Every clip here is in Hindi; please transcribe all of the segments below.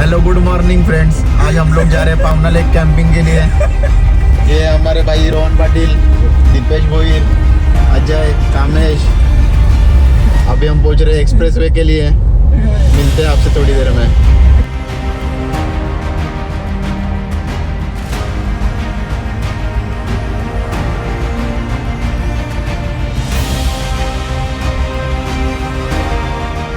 Hello good morning friends. आज हम लोग जा रहे हैं पावना लेक कैंपिंग के लिए। ये हमारे भाई रोहन पाटिल, दीपेश भोईर, अजय, कामेश। अभी हम पहुंच रहे हैं एक्सप्रेस वे के लिए। मिलते हैं आपसे थोड़ी देर में।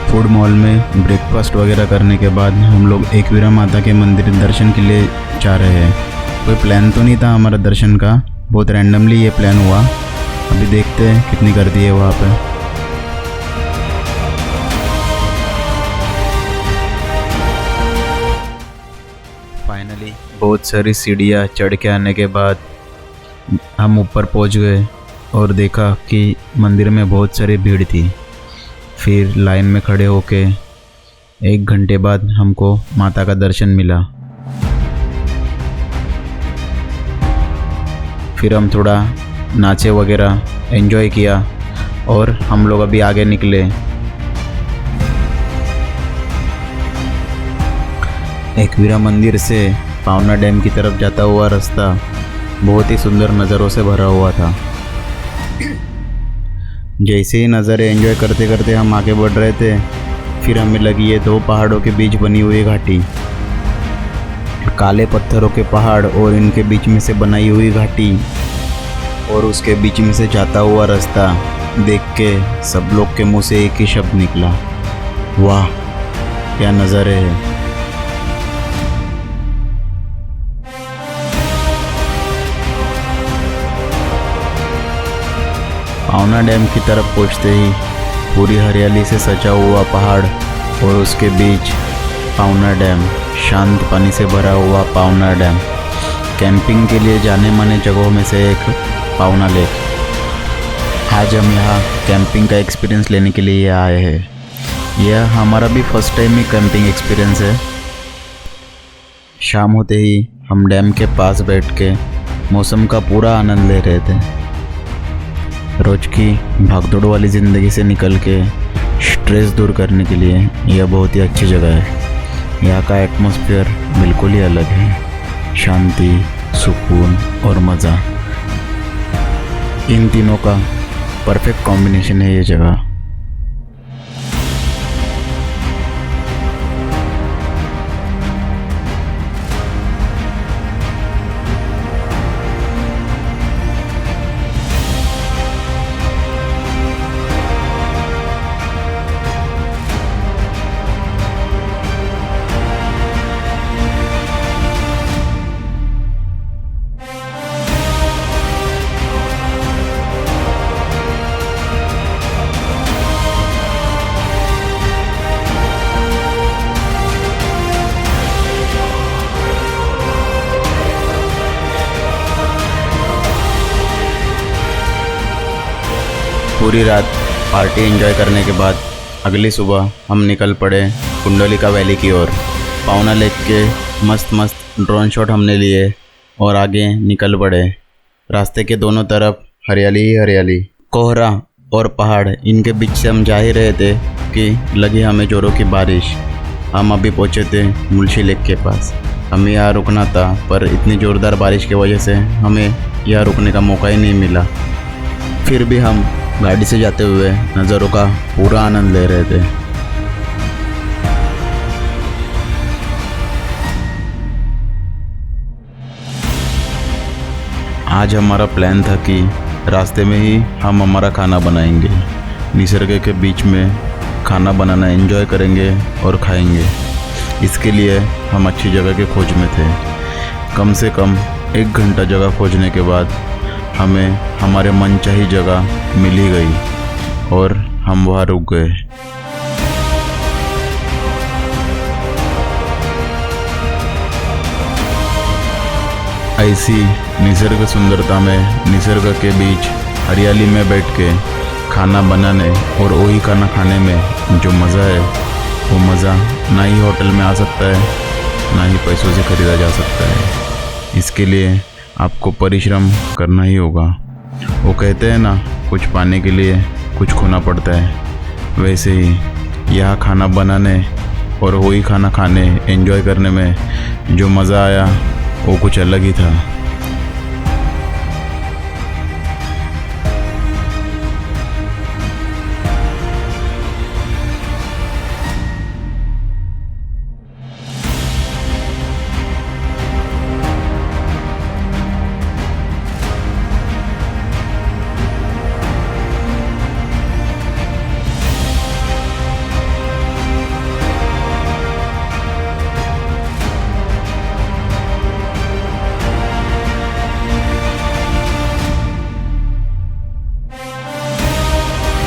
फूड मॉल में ब्रेकफास्ट वगैरह करने के बाद हम लोग एकवीरा माता के मंदिर दर्शन के लिए जा रहे हैं। कोई प्लान तो नहीं था हमारा दर्शन का, बहुत रैंडमली ये प्लान हुआ। अभी देखते हैं कितनी गर्दी है वहाँ पे। फाइनली बहुत सारी सीढ़ियाँ चढ़ के आने के बाद हम ऊपर पहुँच गए और देखा कि मंदिर में बहुत सारी भीड़ थी। फिर लाइन में खड़े होके 1 घंटे बाद हमको माता का दर्शन मिला। फिर हम थोड़ा नाचे वगैरह एंजॉय किया और हम लोग अभी आगे निकले। एकवीरा मंदिर से पावना डैम की तरफ जाता हुआ रास्ता बहुत ही सुंदर नज़रों से भरा हुआ था। जैसे ही नज़ारे एंजॉय करते करते हम आगे बढ़ रहे थे, फिर हमें लगी ये 2 पहाड़ों के बीच बनी हुई घाटी। काले पत्थरों के पहाड़ और इनके बीच में से बनाई हुई घाटी और उसके बीच में से जाता हुआ रास्ता देख के सब लोग के मुंह से एक ही शब्द निकला, वाह क्या नज़ारे हैं। पावना डैम की तरफ पहुंचते ही पूरी हरियाली से सजा हुआ पहाड़ और उसके बीच पावना डैम, शांत पानी से भरा हुआ पावना डैम। कैंपिंग के लिए जाने माने जगहों में से एक पावना लेक। आज हम यहाँ कैंपिंग का एक्सपीरियंस लेने के लिए आए हैं। यह हमारा भी फर्स्ट टाइम ही कैंपिंग एक्सपीरियंस है। शाम होते ही हम डैम के पास बैठ के मौसम का पूरा आनंद ले रहे थे। रोज की भागदौड़ वाली ज़िंदगी से निकल के स्ट्रेस दूर करने के लिए यह बहुत ही अच्छी जगह है। यहाँ का एटमॉस्फेयर बिल्कुल ही अलग है, शांति, सुकून और मज़ा, इन तीनों का परफेक्ट कॉम्बिनेशन है ये जगह। पूरी रात पार्टी एंजॉय करने के बाद अगली सुबह हम निकल पड़े कुंडलिका वैली की ओर। पावना लेक के मस्त मस्त ड्रोन शॉट हमने लिए और आगे निकल पड़े। रास्ते के दोनों तरफ हरियाली ही हरियाली, कोहरा और पहाड़, इनके बीच से हम जा ही रहे थे कि लगी हमें जोरों की बारिश। हम अभी पहुँचे थे मुल्शी लेक के पास। हमें यहाँ रुकना था पर इतनी ज़ोरदार बारिश की वजह से हमें यहाँ रुकने का मौका ही नहीं मिला। फिर भी हम गाड़ी से जाते हुए नज़ारों का पूरा आनंद ले रहे थे। आज हमारा प्लान था कि रास्ते में ही हम हमारा खाना बनाएंगे, निसर्ग के बीच में खाना बनाना एंजॉय करेंगे और खाएंगे। इसके लिए हम अच्छी जगह के खोज में थे। कम से कम 1 घंटा जगह खोजने के बाद हमें हमारे मनचाही जगह मिल ही गई और हम वहाँ रुक गए। ऐसी निसर्ग सुंदरता में, निसर्ग के बीच हरियाली में बैठ के खाना बनाने और वही खाना खाने में जो मज़ा है, वो मज़ा ना ही होटल में आ सकता है, ना ही पैसों से ख़रीदा जा सकता है। इसके लिए आपको परिश्रम करना ही होगा। वो कहते हैं ना, कुछ पाने के लिए कुछ खोना पड़ता है। वैसे ही यहाँ खाना बनाने और वही खाना खाने एंजॉय करने में जो मज़ा आया वो कुछ अलग ही था।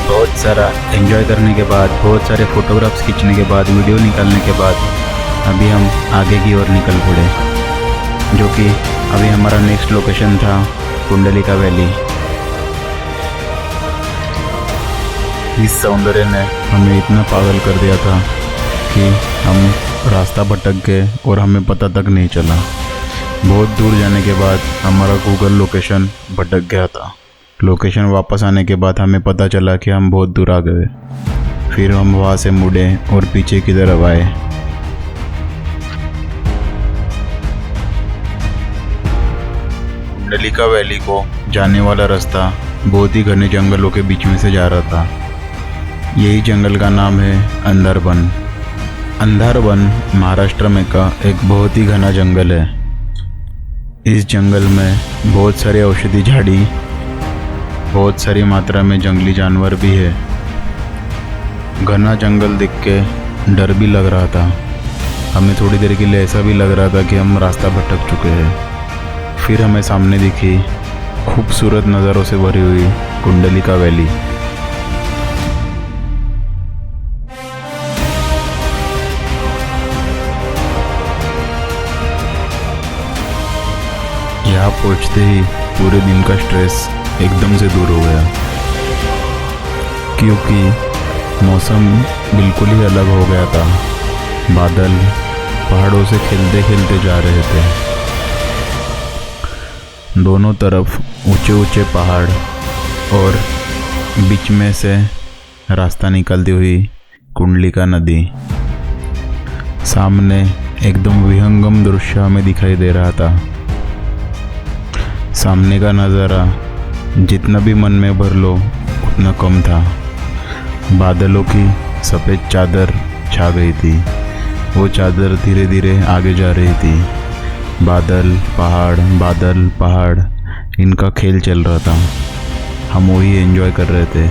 बहुत सारा एंजॉय करने के बाद, बहुत सारे फ़ोटोग्राफ्स खींचने के बाद, वीडियो निकालने के बाद अभी हम आगे की ओर निकल पड़े, जो कि अभी हमारा नेक्स्ट लोकेशन था कुंडलिका वैली। इस सौंदर्य ने हमें इतना पागल कर दिया था कि हम रास्ता भटक गए और हमें पता तक नहीं चला। बहुत दूर जाने के बाद हमारा गूगल लोकेशन भटक गया था। लोकेशन वापस आने के बाद हमें पता चला कि हम बहुत दूर आ गए। फिर हम वहाँ से मुड़े और पीछे की तरफ आए। कुंडलिका वैली को जाने वाला रास्ता बहुत ही घने जंगलों के बीच में से जा रहा था। यही जंगल का नाम है अंधारवन। अंधारवन महाराष्ट्र में का एक बहुत ही घना जंगल है। इस जंगल में बहुत सारी औषधि झाड़ी, बहुत सारी मात्रा में जंगली जानवर भी है। घना जंगल देख के डर भी लग रहा था। हमें थोड़ी देर के लिए ऐसा भी लग रहा था कि हम रास्ता भटक चुके हैं। फिर हमें सामने दिखी खूबसूरत नज़ारों से भरी हुई कुंडलिका वैली। यहाँ पहुँचते ही पूरे दिन का स्ट्रेस एकदम से दूर हो गया, क्योंकि मौसम बिल्कुल ही अलग हो गया था। बादल पहाड़ों से खेलते खेलते जा रहे थे। दोनों तरफ ऊंचे ऊंचे पहाड़ और बीच में से रास्ता निकलती हुई कुंडलिका नदी। सामने एकदम विहंगम दृश्य हमें दिखाई दे रहा था। सामने का नज़ारा जितना भी मन में भर लो उतना कम था। बादलों की सफ़ेद चादर छा गई थी। वो चादर धीरे धीरे आगे जा रही थी। बादल पहाड़ इनका खेल चल रहा था। हम वही एंजॉय कर रहे थे।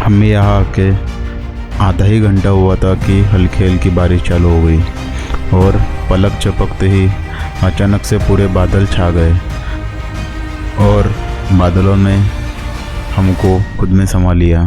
हमें यहाँ आके आधा ही घंटा हुआ था कि हल्की हल्की बारिश चालू हो गई और पलक झपकते ही अचानक से पूरे बादल छा गए और बादलों ने हमको खुद में समा लिया।